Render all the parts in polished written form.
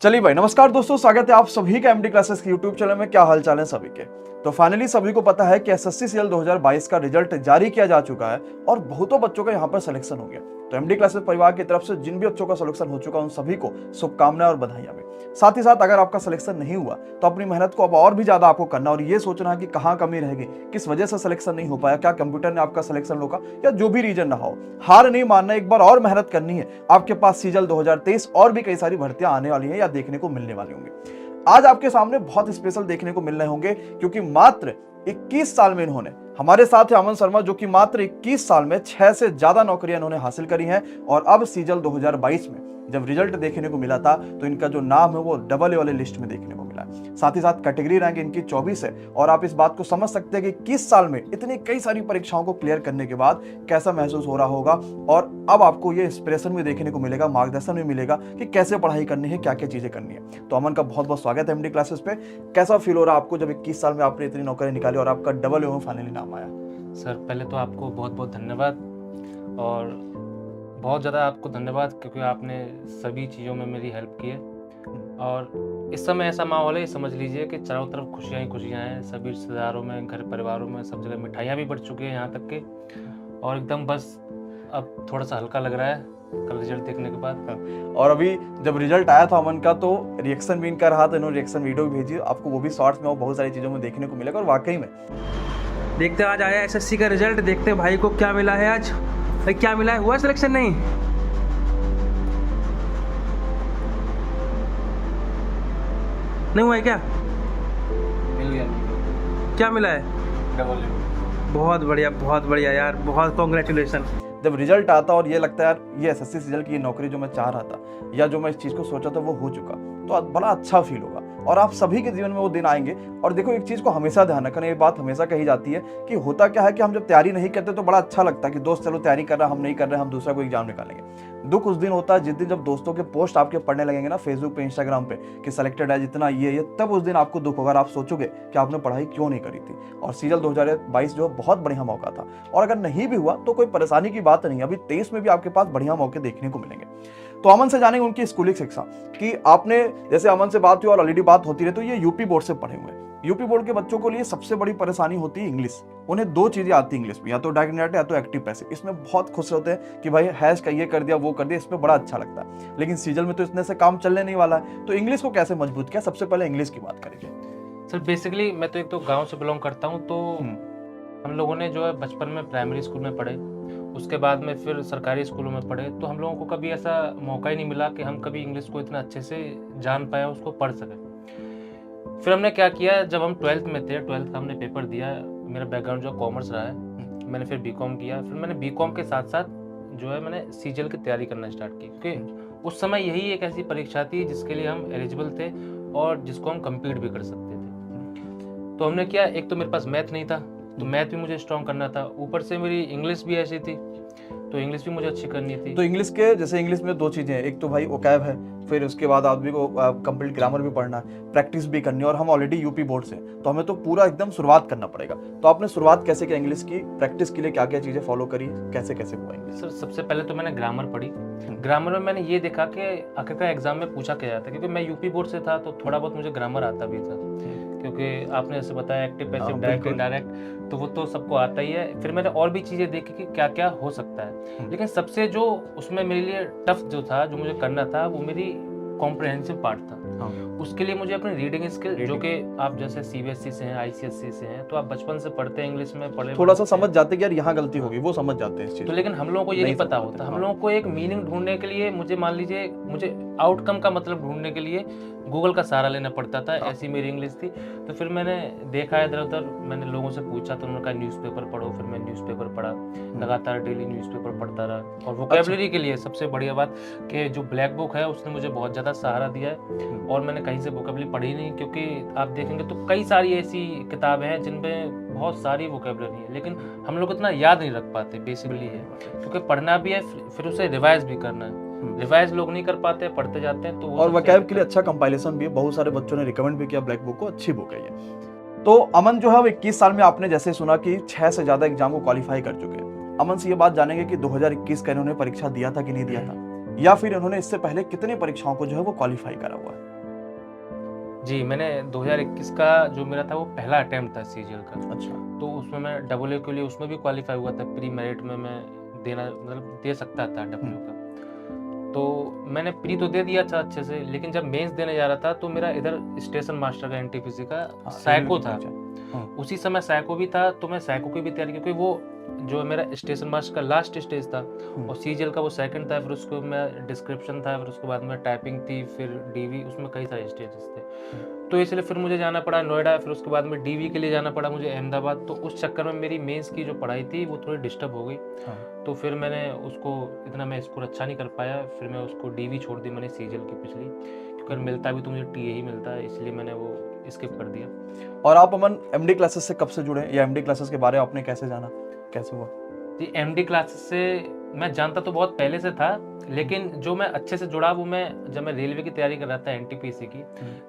चलिए भाई, नमस्कार दोस्तों, स्वागत है आप सभी का एमडी क्लासेस के यूट्यूब चैनल में। क्या हाल चाल है सभी के। तो फाइनली सभी को पता है कि एसएससी सीजीएल 2022 का रिजल्ट जारी किया जा चुका है और बहुतों बच्चों का यहाँ पर सिलेक्शन हो गया। तो एमडी क्लासेस परिवार की तरफ से जिन भी बच्चों का सिलेक्शन हो चुका उन सभी को शुभकामनाएं और बधाइयां भी। साथ ही साथ अगर आपका सिलेक्शन नहीं हुआ तो अपनी मेहनत को अब और भी ज्यादा आपको करना और ये सोचना है कि कहाँ कमी रहेगी, किस वजह से सिलेक्शन नहीं हो पाया, क्या कंप्यूटर ने आपका सिलेक्शन रोका या जो भी रीजन रहा हो। हार नहीं मानना, एक बार और मेहनत करनी है। आपके पास सीजीएल 2023 और भी कई सारी भर्तियां आने वाली हैं या देखने को मिलने वाली होंगी। आज आपके सामने बहुत स्पेशल देखने को मिल रहे होंगे क्योंकि मात्र 21 साल में इन्होंने, हमारे साथ है अमन शर्मा जो कि मात्र 21 साल में 6 से ज्यादा नौकरियां इन्होंने हासिल करी हैं और अब सीजीएल 2022 में जब रिजल्ट देखने को मिला था तो इनका जो नाम है वो डबल ए वाले लिस्ट में देखने को मिला है। साथ ही साथ कैटेगरी रैंक इनकी 24 है और आप इस बात को समझ सकते हैं कि 21 साल में इतनी कई सारी परीक्षाओं को क्लियर करने के बाद कैसा महसूस हो रहा होगा। और अब आपको ये इंस्पिरेशन भी देखने को मिलेगा, मार्गदर्शन भी मिलेगा कि कैसे पढ़ाई करनी है, क्या क्या चीजें करनी है। तो अमन का बहुत बहुत स्वागत है एमडी क्लासेस पे। कैसा फील हो रहा है आपको जब 21 साल में आपने इतनी नौकरी निकाली और आपका डबल ए में फाइनली नाम आया? सर, पहले तो आपको बहुत बहुत धन्यवाद और बहुत ज़्यादा आपको धन्यवाद क्योंकि आपने सभी चीज़ों में मेरी हेल्प की है। और इस समय ऐसा माहौल है, समझ लीजिए कि चारों तरफ खुशियाँ ही खुशियाँ हैं। सभी रिश्तेदारों में, घर परिवारों में, सब जगह मिठाइयाँ भी बढ़ चुकी हैं यहाँ तक के। और एकदम बस अब थोड़ा सा हल्का लग रहा है कल रिजल्ट देखने के बाद। और अभी जब रिजल्ट आया था अमन का तो रिएक्शन भी इनका रहा, तो इन्होंने रिएक्शन वीडियो भी भेजी, आपको वो भी शॉर्ट्स में और बहुत सारी चीज़ों में देखने को मिलेगा। और वाकई में देखते आज आया एसएससी का रिजल्ट, देखते भाई को क्या मिला है आज। भाई क्या मिला है, हुआ सिलेक्शन? नहीं हुआ है क्या? मिल गया। क्या मिला है? Double A. बहुत बढ़िया यार, बहुत कॉन्ग्रेचुलेसन। जब रिजल्ट आता और ये लगता है यार ये एसएससी सीजीएल की नौकरी जो मैं चाह रहा था या जो मैं इस चीज़ को सोचा था वो हो चुका, तो बड़ा अच्छा फील होगा और आप सभी के जीवन में वो दिन आएंगे। और देखो, एक चीज़ को हमेशा ध्यान रखना, ये बात हमेशा कही जाती है कि होता क्या है कि हम जब तैयारी नहीं करते तो बड़ा अच्छा लगता है कि दोस्त चलो तैयारी कर रहा है, हम नहीं कर रहे, हम दूसरा कोई एग्जाम निकालेंगे। दुख उस दिन होता है जिस दिन जब दोस्तों के पोस्ट आपके पढ़ने लगेंगे ना फेसबुक पे, इंस्टाग्राम पे कि सिलेक्टेड है जितना ये, तब उस दिन आपको दुख होगा। आप सोचोगे कि आपने पढ़ाई क्यों नहीं करी थी। और सीजीएल 2022 जो बहुत बढ़िया मौका था और अगर नहीं भी हुआ तो कोई परेशानी की बात नहीं, अभी 23 में भी आपके पास बढ़िया मौके देखने को मिलेंगे। तो अमन से जानेंगे उनकी स्कूलिंग शिक्षा कि आपने, जैसे अमन से बात हुई और ऑलरेडी बात होती रही, तो ये यूपी बोर्ड से पढ़े हुए हैं। यूपी बोर्ड के बच्चों को लिए सबसे बड़ी परेशानी होती है इंग्लिश। उन्हें दो चीजें आती है इंग्लिश में, या तो डायरेक्ट नेट या तो एक्टिव पैसिव। इसमें बहुत खुश होते हैं कि भाई हैश का ये कर दिया वो कर दिया, इसमें बड़ा अच्छा लगता है। लेकिन सीजीएल में तो इतने से काम चलने नहीं वाला है, तो इंग्लिश को कैसे मजबूत किया? सबसे पहले इंग्लिश की बात करेंगे। सर, बेसिकली मैं तो एक तो गांव से बिलोंग करता हूं, तो हम लोगों ने जो है बचपन में प्राइमरी स्कूल में पढ़े, उसके बाद में फिर सरकारी स्कूलों में पढ़े, तो हम लोगों को कभी ऐसा मौका ही नहीं मिला कि हम कभी इंग्लिश को इतना अच्छे से जान पाए, उसको पढ़ सकें। फिर हमने क्या किया, जब हम 12th में थे, 12th का हमने पेपर दिया, मेरा बैकग्राउंड जो कॉमर्स रहा है, मैंने फिर बीकॉम किया। फिर मैंने बीकॉम के साथ साथ जो है मैंने सीजीएल की तैयारी करना स्टार्ट की क्योंकि उस समय यही एक ऐसी परीक्षा थी जिसके लिए हम एलिजिबल थे और जिसको हम कम्पीट भी कर सकते थे। तो हमने किया, एक तो मेरे पास मैथ नहीं था तो मैथ भी मुझे स्ट्रॉन्ग करना था, ऊपर से मेरी इंग्लिश भी ऐसी थी तो इंग्लिश भी मुझे अच्छी करनी थी। तो इंग्लिश के, जैसे इंग्लिश में दो चीजें हैं, एक तो भाई वोकैब है, फिर उसके बाद आदमी को कंप्लीट ग्रामर भी पढ़ना है, प्रैक्टिस भी करनी है। और हम ऑलरेडी यूपी बोर्ड से, तो हमें तो पूरा एकदम शुरुआत करना पड़ेगा। तो आपने शुरुआत कैसे की इंग्लिश की? प्रैक्टिस के लिए क्या क्या चीजें फॉलो करी, कैसे कैसे हुआ इंग्लिश? सर, सबसे पहले तो मैंने ग्रामर पढ़ी। ग्रामर में मैंने ये देखा कि आखिरकार एग्जाम में पूछा क्या जाता है, क्योंकि मैं यूपी बोर्ड से था तो थोड़ा बहुत मुझे ग्रामर आता भी था, क्योंकि आपने जैसे बताया एक्टिव पैसिव डायरेक्ट इनडायरेक्ट, तो वो तो सबको आता ही है। फिर मैंने और भी चीज़ें देखी कि क्या क्या हो सकता है, लेकिन सबसे जो उसमें मेरे लिए टफ जो था, जो मुझे करना था, वो मेरी कॉम्प्रिहेंसिव पार्ट था। उसके लिए मुझे अपनी रीडिंग स्किल, जो कि आप जैसे सीबीएसई से हैं, आईसीएसई से हैं, तो आप बचपन से पढ़ते हैं इंग्लिश में, पढ़े थोड़ा सा समझ जाते कि यार यहाँ गलती होगी, वो समझ जाते हैं इस चीज तो। लेकिन हम लोगों को ये नहीं पता होता। हम लोगों को एक मीनिंग ढूंढने के लिए, मुझे मान लीजिए, मुझे आउटकम का मतलब ढूंढने के लिए गूगल का सहारा लेना पड़ता था। ऐसी मेरी इंग्लिश थी। तो फिर मैंने देखा इधर उधर, मैंने लोगों से पूछा तो उन्होंने कहा न्यूज़पेपर पढ़ो। फिर मैं न्यूज़पेपर पढ़ा, लगातार डेली न्यूज़पेपर पढ़ता रहा। और वोकैबुलरी के लिए सबसे बढ़िया बात कि जो ब्लैक बुक है उसने मुझे बहुत ज़्यादा सहारा दिया है। और मैंने कहीं से वोकैबुलरी पढ़ी नहीं, क्योंकि आप देखेंगे तो कई सारी ऐसी किताबें हैं जिनमें बहुत सारी वोकैबुलरी है, लेकिन हम लोग इतना याद नहीं रख पाते। बेसिकली है क्योंकि पढ़ना भी है, फिर उसे रिवाइज भी करना है। रिवाइज लोग नहीं कर पाते, पढ़ते जाते हैं। तो और वोकैब के लिए अच्छा कंपाइलेशन भी है, बहुत सारे बच्चों ने रिकमेंड भी किया ब्लैक बुक को, अच्छी बुक है ये। तो अमन जो है वो 21 साल में आपने जैसे सुना कि 6 से ज्यादा एग्जाम को क्वालिफाई कर चुके हैं। अमन से ये बात जानेंगे कि 2021 का इन्होंने परीक्षा दिया था कि नहीं दिया था, या फिर इन्होंने इससे पहले कितने परीक्षाओं को जो है वो क्वालिफाई करा हुआ है? जी, मैंने 2021 का जो मेरा था वो पहला अटेम्प्ट था सीजीएल का। अच्छा। तो उसमें मैं डबल के लिए उसमें भी क्वालिफाई हुआ था, प्री मेरिट में मैं देना मतलब दे सकता था डबल का। तो मैंने प्री तो दे दिया था अच्छे से, लेकिन जब मेंस देने जा रहा था तो मेरा इधर स्टेशन मास्टर का एनटीपीसी का हाँ, साइको रेलवे की था। परीक्षा। हाँ। उसी समय साइको भी था, तो मैं साइको की भी तैयारी, क्योंकि वो जो मेरा स्टेशन मास्टर का लास्ट स्टेज था और सीजीएल का वो सेकंड था, फिर उसको मैं डिस्क्रिप्शन था, फिर उसके बाद में टाइपिंग थी, फिर डीवी, उसमें कई सारे स्टेजेस थे। तो इसलिए फिर मुझे जाना पड़ा नोएडा, फिर उसके बाद में डीवी के लिए जाना पड़ा मुझे अहमदाबाद। तो उस चक्कर में मेरी मेंस की जो पढ़ाई थी वो थोड़ी डिस्टर्ब हो गई। हाँ। तो फिर मैंने उसको इतना मैं स्कोर अच्छा नहीं कर पाया, फिर मैं उसको डीवी छोड़ दी मैंने सीजीएल की पिछली, क्योंकि मिलता भी तो मुझे टीए ही मिलता है, इसलिए मैंने वो स्किप कर दिया। और आप अमन एमडी क्लासेस से कब से जुड़े, या एमडी क्लासेस के बारे में आपने कैसे जाना, कैसे हुआ? जी, एमडी क्लासेस से मैं जानता तो बहुत पहले से था, लेकिन जो मैं अच्छे से जुड़ा वो मैं जब मैं रेलवे की तैयारी कर रहा था एनटीपीसी की,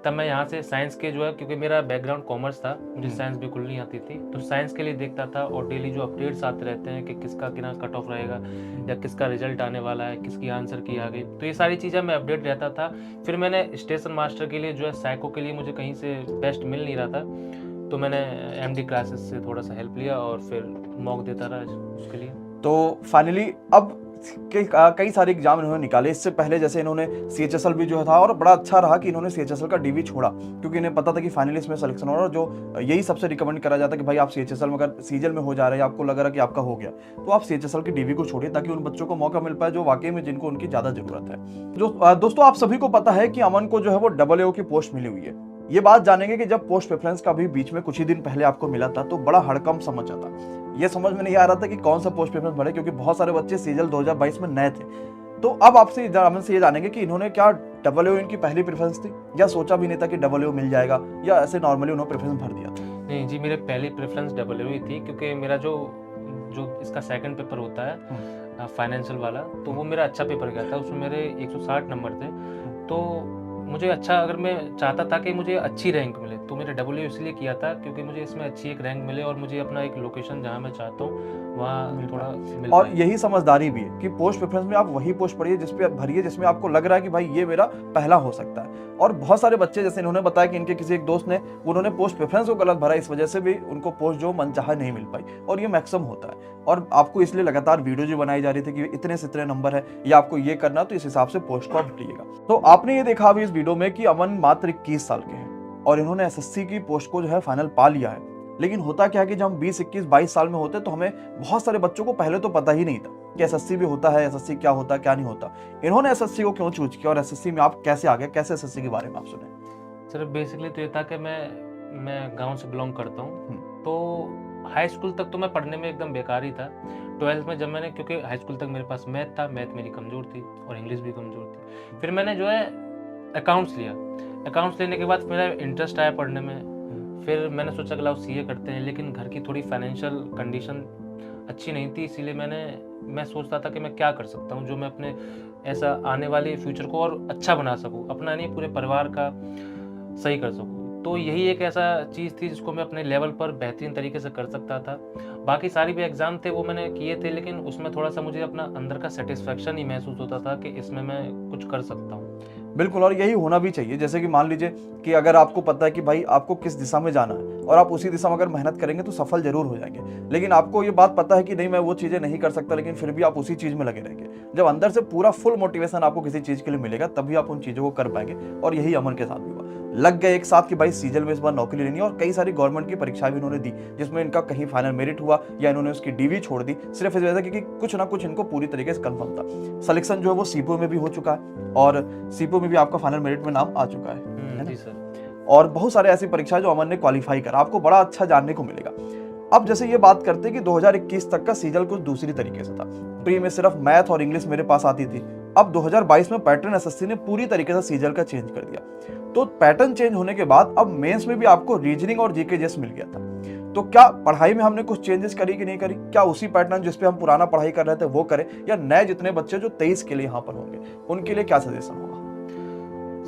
तब मैं यहाँ से साइंस के जो है, क्योंकि मेरा बैकग्राउंड कॉमर्स था, मुझे साइंस बिल्कुल नहीं आती थी, तो साइंस के लिए देखता था और डेली जो अपडेट्स आते रहते हैं कि किसका कितना कट ऑफ रहेगा या किसका रिजल्ट आने वाला है, किसकी आंसर की आ गई, तो ये सारी चीज़ें मैं अपडेट रहता था। फिर मैंने स्टेशन मास्टर के लिए जो है साइको के लिए मुझे कहीं से बेस्ट मिल नहीं रहा था, तो मैंने एमडी क्लासेस से थोड़ा सा हेल्प लिया और फिर मॉक देता रहा उसके लिए। तो फाइनली अब कई सारे एग्जाम इन्होंने निकाले। इससे पहले जैसे इन्होंने सीएचएसएल भी जो था, और बड़ा अच्छा रहा कि इन्होंने सीएचएसएल का डीवी छोड़ा, क्योंकि इन्हें पता था कि फाइनली इसमें सिलेक्शन हो रहा है, और जो यही सबसे रिकमेंड करा जाता है कि भाई आप सीएचएसएल में अगर सीजीएल में हो जा रहे हैं, आपको लग रहा है कि आपका हो गया, तो आप सीएचएसएल की डीवी को छोड़िए, ताकि उन बच्चों को मौका मिल पाए जो वाकई में जिनको उनकी ज्यादा जरूरत है। जो दोस्तों, आप सभी को पता है कि अमन को जो है वो डबल की पोस्ट मिली हुई है। ये बात जानेंगे कि जब पोस्ट प्रेफरेंस का भी बीच में कुछ ही दिन पहले आपको मिला था, तो बड़ा हड़कंप समझ आता। ये समझ में नहीं आ रहा था कि कौन सा पोस्ट प्रेफरेंस भरे, क्योंकि बहुत सारे बच्चे सीजीएल 2022 में नए थे। तो अब आपसे अमन से ये जानेंगे कि इन्होंने क्या डबल इनकी पहली प्रेफरेंस थी, या सोचा भी नहीं था कि डबल मिल जाएगा, या ऐसे नॉर्मली उन्होंने प्रेफरेंस भर दिया था? नहीं जी, मेरे पहली प्रेफरेंस डबल ही थी, क्योंकि मेरा जो इसका सेकंड पेपर होता है फाइनेंशियल वाला, तो वो मेरा अच्छा पेपर गया था, उसमें मेरे 160 नंबर थे। तो मुझे अच्छा, अगर मैं चाहता था कि मुझे अच्छी रैंक मिले, तो मैंने डबल इसलिए किया था क्योंकि मुझे इसमें अच्छी एक रैंक मिले और मुझे अपना एक लोकेशन जहाँ मैं चाहता हूँ वहाँ थोड़ा मिल और पाए। यही समझदारी भी है कि पोस्ट प्रेफरेंस में आप वही पोस्ट पढ़िए जिसपे आप भरिए जिसमें आपको लग रहा है कि भाई ये मेरा पहला हो सकता है। और बहुत सारे बच्चे, जैसे इन्होंने बताया कि इनके किसी एक दोस्त ने, उन्होंने पोस्ट प्रेफरेंस को गलत भरा, इस वजह से भी उनको पोस्ट जो मनचाहा नहीं मिल पाई, और ये मैक्सिमम होता है। और आपको इसलिए लगातार वीडियो जो बनाई जा रही थी कि इतने से इतने नंबर है या आपको ये करना, तो इस हिसाब से पोस्ट को आप भरिएगा। तो आपने ये देखा अभी इस वीडियो में कि अमन मात्र 21 साल के हैं और इन्होंने एसएससी की पोस्ट को जो है फाइनल पा लिया है। लेकिन होता क्या है कि जब हम 20, 21, 22 साल में होते तो हमें बहुत सारे बच्चों को पहले तो पता ही नहीं था कि एसएससी भी होता है, एसएससी क्या होता है क्या नहीं होता। इन्होंने एसएससी को क्यों चूज किया और एसएससी में आप कैसे आ गए, कैसे एसएससी के बारे में आप सुने? सर बेसिकली तो ये था कि मैं गांव से बिलोंग करता हूँ, तो हाई स्कूल तक तो मैं पढ़ने में एकदम बेकार ही था। 12th में जब मैंने, क्योंकि हाई स्कूल तक मेरे पास मैथ था, मैथ मेरी कमज़ोर थी और इंग्लिश भी कमज़ोर थी, फिर मैंने जो है अकाउंट्स लिया। अकाउंट्स लेने के बाद मेरा इंटरेस्ट आया पढ़ने में, फिर मैंने सोचा कि लाओ सीए करते हैं, लेकिन घर की थोड़ी फाइनेंशियल कंडीशन अच्छी नहीं थी, इसीलिए मैं सोचता था कि मैं क्या कर सकता हूँ जो मैं अपने ऐसा आने वाले फ्यूचर को और अच्छा बना सकूँ, अपना नहीं पूरे परिवार का सही कर सकूँ। तो यही एक ऐसा चीज़ थी जिसको मैं अपने लेवल पर बेहतरीन तरीके से कर सकता था। बाकी सारी भी एग्ज़ाम थे वो मैंने किए थे, लेकिन उसमें थोड़ा सा मुझे अपना अंदर का सेटिस्फेक्शन ही महसूस होता था कि इसमें मैं कुछ कर सकता हूँ। बिल्कुल, और यही होना भी चाहिए। जैसे कि मान लीजिए कि अगर आपको पता है कि भाई आपको किस दिशा में जाना है और आप उसी दिशा में अगर मेहनत करेंगे तो सफल जरूर हो जाएंगे, लेकिन आपको ये बात पता है कि नहीं मैं वो चीज़ें नहीं कर सकता, लेकिन फिर भी आप उसी चीज़ में लगे रहेंगे। जब अंदर से पूरा फुल मोटिवेशन आपको किसी चीज़ के लिए मिलेगा तभी आप उन चीज़ों को कर पाएंगे, और यही अमन के साथ भी हुआ। लग गए एक साथ कि भाई सीजीएल में इस बार नौकरी लेनी है, और कई सारी गवर्नमेंट की परीक्षाएं भी इन्होंने दी जिसमें इनका कहीं फाइनल मेरिट हुआ या इन्होंने उसकी डीवी छोड़ दी, सिर्फ इस वजह से क्योंकि कुछ ना कुछ इनको पूरी तरीके से कंफर्म था। सिलेक्शन जो है वो सीपीओ में भी हो चुका है, और सीपीओ में भी आपका फाइनल मेरिट में नाम आ चुका है जी सर। और बहुत सारे ऐसी परीक्षाएं जो अमन ने क्वालिफाई करा, आपको बड़ा अच्छा जानने को मिलेगा। अब जैसे ये बात करते हैं कि 2021 तक का सीजीएल कुछ दूसरी तरीके से था। प्री में सिर्फ मैथ और इंग्लिश मेरे पास आती थी। अब 2022 में पैटर्न एसएससी ने पूरी तरीके से सीजीएल का चेंज कर दिया। तो पैटर्न चेंज होने के बाद अब मेंस में भी आपको रीजनिंग और जीके जैस मिल गया था। तो क्या पढ़ाई में हमने कुछ चेंजेस करी कि नहीं करी? क्या उसी पैटर्न जिसपे हम पुराना पढ़ाई कर रहे थे वो करें, या नए जितने बच्चे जो 23 के लिए यहाँ पर होंगे उनके लिए क्या सजेशन होगा?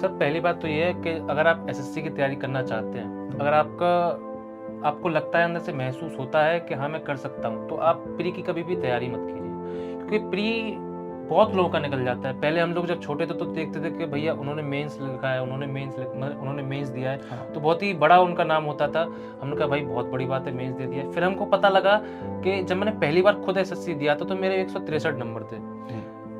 सर पहली बात तो ये है कि अगर आप एसएससी की तैयारी करना चाहते हैं, अगर आपको लगता है, अंदर से महसूस होता है कि हाँ मैं कर सकता हूँ, तो आप प्री की कभी भी तैयारी मत कीजिए, क्योंकि प्री बहुत लोगों का निकल जाता है। पहले हम लोग जब छोटे थे तो देखते थे कि भैया उन्होंने मेंस लिखा है, उन्होंने मेंस दिया है, हाँ। तो बहुत ही बड़ा उनका नाम होता था। हमने कहा भाई बहुत बड़ी बात है, मेंस दे दिया। फिर हमको पता लगा कि जब मैंने पहली बार खुद एसएससी दिया था तो मेरे 163 नंबर थे।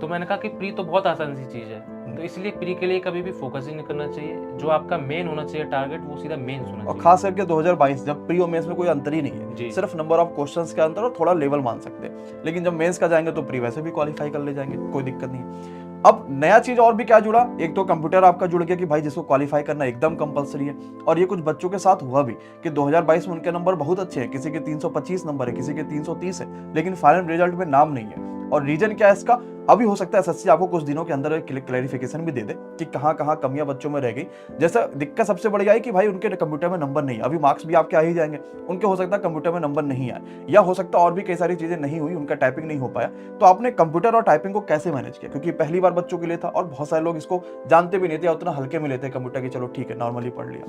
तो मैंने कहा कि प्री तो बहुत आसान सी चीज़ है, तो इसलिए प्री के लिए कभी भी फोकस ही नहीं करना चाहिए। जो आपका मेन होना चाहिए टारगेट, वो सीधा मेंस होना और चाहिए। खास करके 2022 जब प्री और मेंस में कोई अंतर ही नहीं है, जी। सिर्फ नंबर ऑफ क्वेश्चंस के अंतर और थोड़ा लेवल मान सकते हैं, लेकिन जब मेंस का जाएंगे तो प्री वैसे भी क्वालिफाई कर ले जाएंगे, कोई दिक्कत नहीं है। अब नया चीज और भी क्या जुड़ा, एक तो कंप्यूटर आपका जुड़ गया कि भाई जिसको क्वालिफाई करना एकदम कंपलसरी है। और ये कुछ बच्चों के साथ हुआ भी कि 2022 में उनके नंबर बहुत अच्छे हैं, किसी के 325 नंबर है, किसी के 330 है, लेकिन फाइनल रिजल्ट में नाम नहीं है। और रीजन क्या है इसका, अभी हो सकता है एसएससी आपको कुछ दिनों के अंदर क्लैरिफिकेशन भी दे दे कि कहाँ कहाँ कमियां बच्चों में रह गई। जैसा दिक्कत सबसे बड़ी आई कि भाई उनके कंप्यूटर में नंबर नहीं है, अभी मार्क्स भी आपके आ ही जाएंगे, उनके हो सकता है कंप्यूटर में नंबर नहीं आए, या हो सकता है और भी कई सारी चीजें नहीं हुई, उनका टाइपिंग नहीं हो पाया। तो आपने कंप्यूटर और टाइपिंग को कैसे मैनेज किया, क्योंकि पहली बार बच्चों के लिए था और बहुत सारे लोग इसको जानते भी नहीं थे, उतना हल्के में लेते कंप्यूटर की, चलो ठीक है नॉर्मली पढ़ लिया।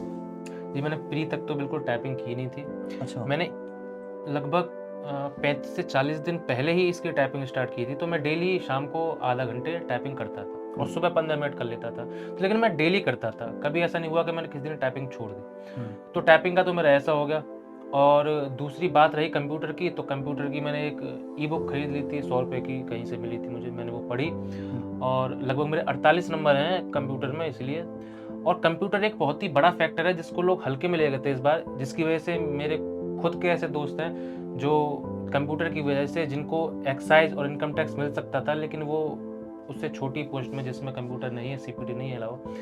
जी, मैंने प्री तक तो बिल्कुल टाइपिंग की नहीं थी। अच्छा। मैंने लगभग 35 से 40 दिन पहले ही इसकी टाइपिंग स्टार्ट की थी। तो मैं डेली शाम को आधा घंटे टाइपिंग करता था और सुबह 15 मिनट कर लेता था। तो लेकिन मैं डेली करता था, कभी ऐसा नहीं हुआ कि मैंने किसी दिन टाइपिंग छोड़ दी। तो टाइपिंग का तो मेरा ऐसा हो गया। और दूसरी बात रही कंप्यूटर की, तो कंप्यूटर की मैंने एक ई बुक खरीद ली थी, 100 रुपये की कहीं से मिली थी मुझे, मैंने वो पढ़ी। और लगभग मेरे 48 नंबर हैं कंप्यूटर में इसलिए। और कंप्यूटर एक बहुत ही बड़ा फैक्टर है जिसको लोग हल्के में ले गए थे इस बार, जिसकी वजह से मेरे खुद के ऐसे दोस्त हैं जो कंप्यूटर की वजह से, जिनको एक्साइज और इनकम टैक्स मिल सकता था, लेकिन वो उससे छोटी पोस्ट में जिसमें कंप्यूटर नहीं है, सीपीटी नहीं है अलावा,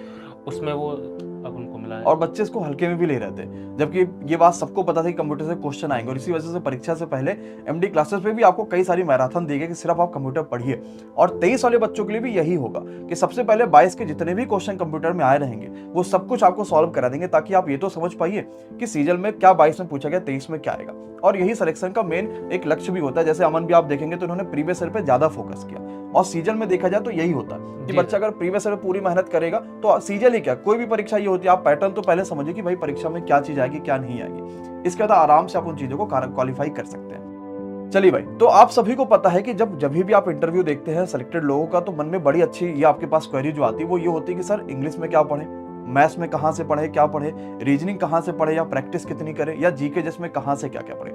उसमें वो अब उनको मिला है। और बच्चे इसको हल्के में भी ले रहे थे, जबकि ये बात सबको पता था कि कंप्यूटर से क्वेश्चन आएंगे। और इसी वजह से परीक्षा से पहले एमडी क्लासेस पे भी आपको कई सारी मैराथन दी गई कि सिर्फ आप कंप्यूटर पढ़िए। और 23 वाले बच्चों के लिए भी यही होगा कि सबसे पहले 22 के जितने भी क्वेश्चन कंप्यूटर में आए रहेंगे वो सब कुछ आपको सॉल्व करा देंगे, ताकि आप ये तो समझ पाइए कि सीजल में क्या 22 में पूछा गया, 23 में क्या आएगा। और यही सिलेक्शन का मेन एक लक्ष्य भी होता है। जैसे अमन भी आप देखेंगे तो उन्होंने प्रीवियस ईयर पे ज्यादा फोकस किया, और सीजन में देखा जाए तो यही होता है कि जी बच्चा अगर प्रीवियस ईयर में पूरी मेहनत करेगा तो सीजन ही क्या, कोई भी परीक्षा ये होती है, आप पैटर्न तो पहले समझिए कि भाई परीक्षा में क्या चीज आएगी क्या नहीं आएगी, इसके बाद आराम से आप उन चीजों को क्वालिफाई कर सकते हैं। चलिए भाई, तो आप सभी को पता है कि जब भी आप इंटरव्यू देखते हैं सिलेक्टेड लोगों का, तो मन में बड़ी अच्छी ये आपके पास क्वेरी जो आती है वो ये होती है कि सर इंग्लिश में क्या पढ़े, मैथ्स में कहाँ से पढ़े, क्या पढ़े, रीजनिंग कहाँ से पढ़े, या प्रैक्टिस कितनी करें, या जीके जिसमें कहाँ से क्या क्या पढ़े।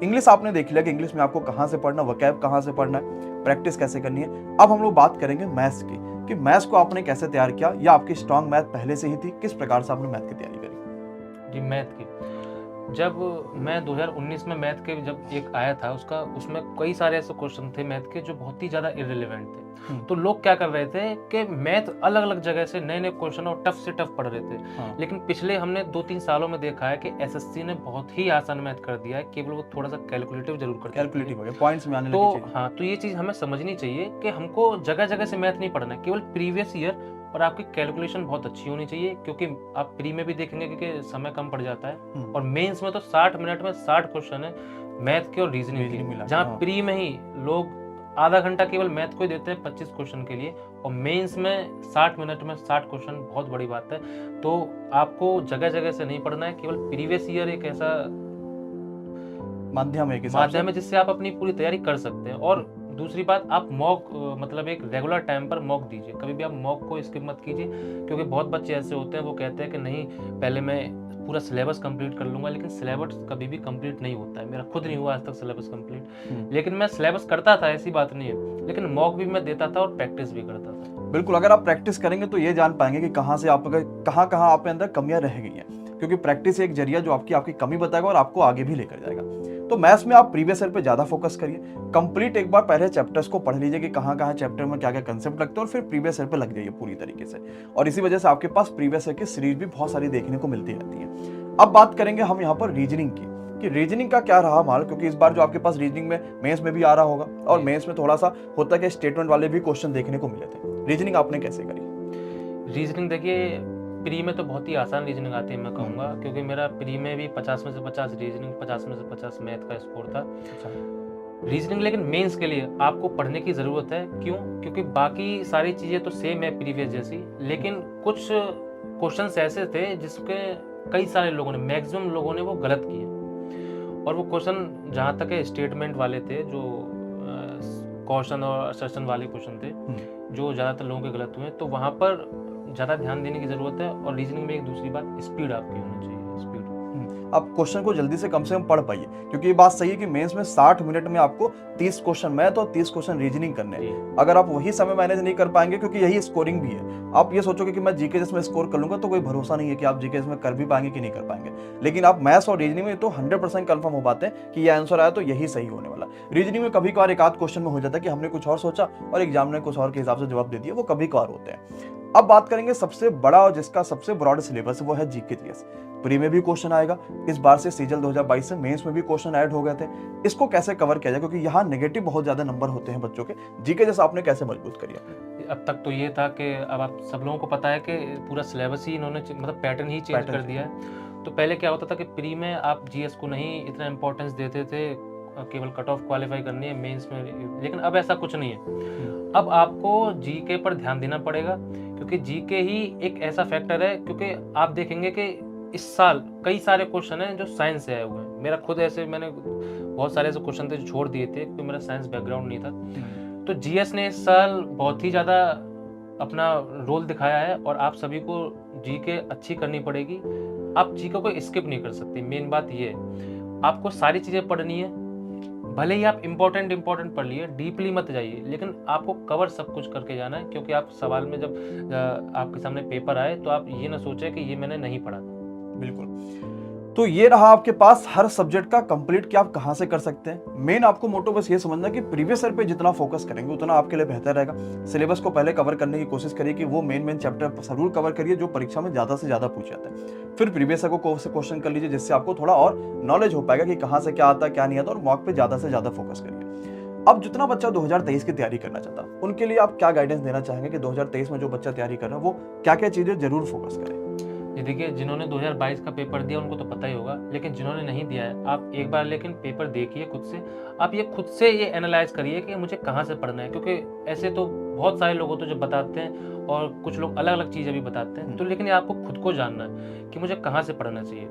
इंग्लिश आपने देख लिया कि इंग्लिश में आपको कहाँ से पढ़ना, वोकैब कहाँ से पढ़ना है, प्रैक्टिस कैसे करनी है। अब हम लोग बात करेंगे मैथ्स की, कि मैथ्स को आपने कैसे तैयार किया, या आपकी स्ट्रांग मैथ पहले से ही थी, किस प्रकार से आपने मैथ की तैयारी करी। जी, मैथ की जब मैं 2019 में मैथ के जब एक आया था उसमें कई सारे ऐसे क्वेश्चन थे मैथ के जो बहुत ही ज़्यादा इररिलेवेंट थे। तो लोग क्या कर रहे थे कि मैथ अलग अलग जगह से नए नए क्वेश्चन और टफ से टफ पढ़ रहे थे। हाँ। लेकिन पिछले हमने 2-3 सालों में देखा है कि एसएससी ने बहुत ही आसान मैथ कर दिया है, केवल वो थोड़ा सा कैलकुलेटिव जरूर करते हैं। कैलकुलेटिव हो गया, पॉइंट्स में आने तो लगी चीज़। हाँ, तो ये चीज़ हमें समझनी चाहिए कि हमको जगह जगह से मैथ नहीं पढ़ना है, केवल प्रीवियस ईयर और आपकी कैलकुलेशन बहुत अच्छी होनी चाहिए, क्योंकि आप प्री में भी देखेंगे कि समय कम पड़ जाता है। और मेंस में तो 60 मिनट में 60 क्वेश्चन है मैथ के और रीजनिंग के, जहाँ प्री में ही लोग आधा घंटा केवल मैथ को ही देते हैं 25 क्वेश्चन के लिए, और मेंस में 60 मिनट में 60 क्वेश्चन बहुत बड़ी बात है। तो आपको जगह जगह से नहीं पढ़ना है, केवल प्रीवियस ईयर एक ऐसा माध्यम है जिससे आप अपनी पूरी तैयारी कर सकते हैं। और दूसरी बात, आप मॉक मतलब एक रेगुलर टाइम पर मॉक दीजिए, कभी भी आप मॉक को स्किप मत कीजिए, क्योंकि बहुत बच्चे ऐसे होते हैं वो कहते हैं कि नहीं पहले मैं पूरा सिलेबस कंप्लीट कर लूंगा, लेकिन सिलेबस कभी भी कंप्लीट नहीं होता है। मेरा खुद नहीं हुआ आज तक सिलेबस कंप्लीट, लेकिन मैं सिलेबस करता था, ऐसी बात नहीं है, लेकिन मॉक भी मैं देता था और प्रैक्टिस भी करता था। बिल्कुल, अगर आप प्रैक्टिस करेंगे तो ये जान पाएंगे कि कहाँ से आप कहाँ आप अंदर कमियां रह गई हैं, क्योंकि प्रैक्टिस एक जरिया जो आपकी कमी बताएगा और आपको आगे भी लेकर जाएगा। तो मैथ्स में आप प्रीवियस ईयर पे ज्यादा फोकस करिए, कंप्लीट एक बार पहले चैप्टर्स को पढ़ लीजिए कि कहाँ चैप्टर में क्या क्या कंसेप्ट लगते हैं, और फिर प्रीवियस ईयर पे लग जाइए पूरी तरीके से। और इसी वजह से आपके पास प्रीवियस ईयर की सीरीज भी बहुत सारी देखने को मिलती रहती है। अब बात करेंगे हम यहाँ पर रीजनिंग की, कि रीजनिंग का क्या रहा माल, क्योंकि इस बार जो आपके पास रीजनिंग में मेंस में भी आ रहा होगा, और मेंस में थोड़ा सा होता है कि स्टेटमेंट वाले भी क्वेश्चन देखने को मिले थे। रीजनिंग आपने कैसे करी? रीजनिंग देखिए, प्री में तो बहुत ही आसान रीजनिंग आती है मैं कहूँगा, क्योंकि मेरा प्री में भी 50 में से 50 रीजनिंग, 50 में से 50 मैथ का स्कोर था। रीजनिंग लेकिन मेंस के लिए आपको पढ़ने की ज़रूरत है। क्यों? क्योंकि बाकी सारी चीज़ें तो सेम है प्रीवियस जैसी, लेकिन कुछ क्वेश्चंस ऐसे थे जिसके कई सारे लोगों ने, मैक्सिमम लोगों ने वो गलत किए। और वो क्वेश्चन जहाँ तक है स्टेटमेंट वाले थे, जो क्वेश्चन और असर्शन वाले क्वेश्चन थे जो ज़्यादातर लोगों के गलत हुए, तो वहाँ पर ज़्यादा ध्यान देने की ज़रूरत है। और रीजनिंग में एक दूसरी बात, स्पीड आपकी होनी चाहिए, स्पीड। आप क्वेश्चन को जल्दी से कम पढ़ पाइए, क्योंकि ये बात सही है कि मेंस में 60 मिनट में आपको 30 क्वेश्चन मैथ और 30 क्वेश्चन रीजनिंग करने हैं। अगर आप वही समय मैनेज नहीं कर पाएंगे, क्योंकि यही स्कोरिंग भी है, आप ये सोचोगे कि मैं जीके में स्कोर कर लूंगा, तो कोई भरोसा नहीं है कि आप जीके में कर भी पाएंगे कि नहीं कर पाएंगे। लेकिन आप मैथ्स और रीजनिंग में तो 100% कंफर्म हो पाते हैं कि ये आंसर आया तो यही सही होने वाला। रीजनिंग में कभी कभार एक आध क्वेश्चन में हो जाता है कि हमने कुछ और सोचा और एग्जाम ने कुछ और के हिसाब से जवाब दे दिया, वो कभी कभार होते हैं। अब बात करेंगे सबसे बड़ा और जिसका सबसे ब्रॉड सिलेबस है, वो है जीके जीएस। प्री में भी क्वेश्चन आएगा, इस बार से सीजल 2022 से मेंस में भी क्वेश्चन ऐड हो गए थे। इसको कैसे कवर किया जाए, क्योंकि यहाँ नेगेटिव बहुत ज्यादा नंबर होते हैं बच्चों के। जीके जैसा आपने कैसे मजबूत करिए? अब तक तो ये था कि अब आप सब लोगों को पता है कि पूरा सिलेबस ही इन्होंने मतलब पैटर्न ही चेंज कर दिया है। तो पहले क्या होता था कि प्री में आप जीएस को नहीं इतना इंपॉर्टेंस देते थे, केवल कट ऑफ क्वालिफाई करनी है मेंस में, लेकिन अब ऐसा कुछ नहीं है। अब आपको जीके पर ध्यान देना पड़ेगा, क्योंकि जीके ही एक ऐसा फैक्टर है, क्योंकि आप देखेंगे कि इस साल कई सारे क्वेश्चन हैं जो साइंस से आए हुए हैं। मेरा खुद ऐसे मैंने बहुत सारे ऐसे क्वेश्चन थे जो छोड़ दिए थे क्योंकि मेरा साइंस बैकग्राउंड नहीं था। तो जीएस ने इस साल बहुत ही ज़्यादा अपना रोल दिखाया है और आप सभी को जीके अच्छी करनी पड़ेगी। आप जीके को स्किप नहीं कर सकते, मेन बात ये है। आपको सारी चीज़ें पढ़नी है, भले ही आप इंपॉर्टेंट पढ़ लिए, डीपली मत जाइए, लेकिन आपको कवर सब कुछ करके जाना है। क्योंकि आप सवाल में जब आपके सामने पेपर आए तो आप ये ना सोचें कि ये मैंने नहीं पढ़ा था। बिल्कुल। तो ये रहा आपके पास हर सब्जेक्ट का कंप्लीट कि आप कहां से कर सकते हैं। मेन आपको मोटो बस ये समझना कि प्रीवियस ईयर पे जितना फोकस करेंगे उतना आपके लिए बेहतर रहेगा। सिलेबस को पहले कवर करने की कोशिश करिए कि वो मेन चैप्टर जरूर कवर करिए जो परीक्षा में ज्यादा से ज्यादा पूछे जाते हैं। फिर प्रीवियस ईयर को क्वेश्चन कर लीजिए, जिससे आपको थोड़ा और नॉलेज हो पाएगा कि कहां से क्या आता है क्या नहीं आता, और मॉक पे ज्यादा से ज्यादा फोकस करिए। अब जितना बच्चा 2023 की तैयारी करना चाहता है उनके लिए आप क्या गाइडेंस देना चाहेंगे कि 2023 में जो बच्चा तैयारी कर रहा है वो क्या क्या चीजें जरूर फोकस करें? ये देखिए, जिन्होंने 2022 का पेपर दिया उनको तो पता ही होगा, लेकिन जिन्होंने नहीं दिया है आप एक बार लेकिन पेपर देखिए खुद से। आप ये खुद से ये एनालाइज करिए कि मुझे कहाँ से पढ़ना है, क्योंकि ऐसे तो बहुत सारे लोग होते हैं जो बताते हैं और कुछ लोग अलग अलग चीज़ें भी बताते हैं। तो लेकिन आपको खुद को जानना है कि मुझे कहाँ से पढ़ना चाहिए।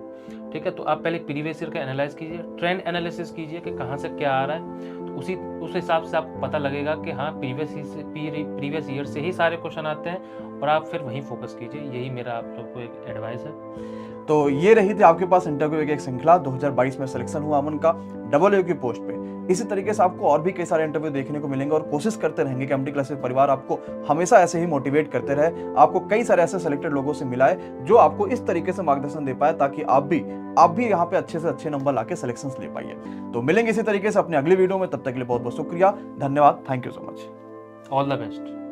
ठीक है, तो आप पहले प्रीवियस ईयर का एनालाइज कीजिए, ट्रेंड एनालिसिस कीजिए कि कहाँ से क्या आ रहा है। तो उस हिसाब से आपको पता लगेगा कि हाँ प्रीवियस ईयर से ही सारे क्वेश्चन आते हैं, और आप फिर वहीं फोकस कीजिए। यही मेरा आप लोग को एक एडवाइस है। तो ये रही थी आपके पास इंटरव्यू की एक श्रृंखला। 2022 में सिलेक्शन हुआ अमन का AA की पोस्ट पे। इसी तरीके से आपको और भी कई सारे इंटरव्यू देखने को मिलेंगे, और कोशिश करते रहेंगे कि एमडी क्लासेस परिवार आपको हमेशा ऐसे ही मोटिवेट करते रहे, आपको कई सारे ऐसे सिलेक्टेड लोगों से मिलाए जो आपको इस तरीके से मार्गदर्शन दे पाए, ताकि आप भी यहाँ पे अच्छे से अच्छे नंबर लाके सिलेक्शन ले पाइए। तो मिलेंगे इसी तरीके से अपने अगली वीडियो में, तब तक के लिए बहुत बहुत शुक्रिया, धन्यवाद, thank you so much, all the best.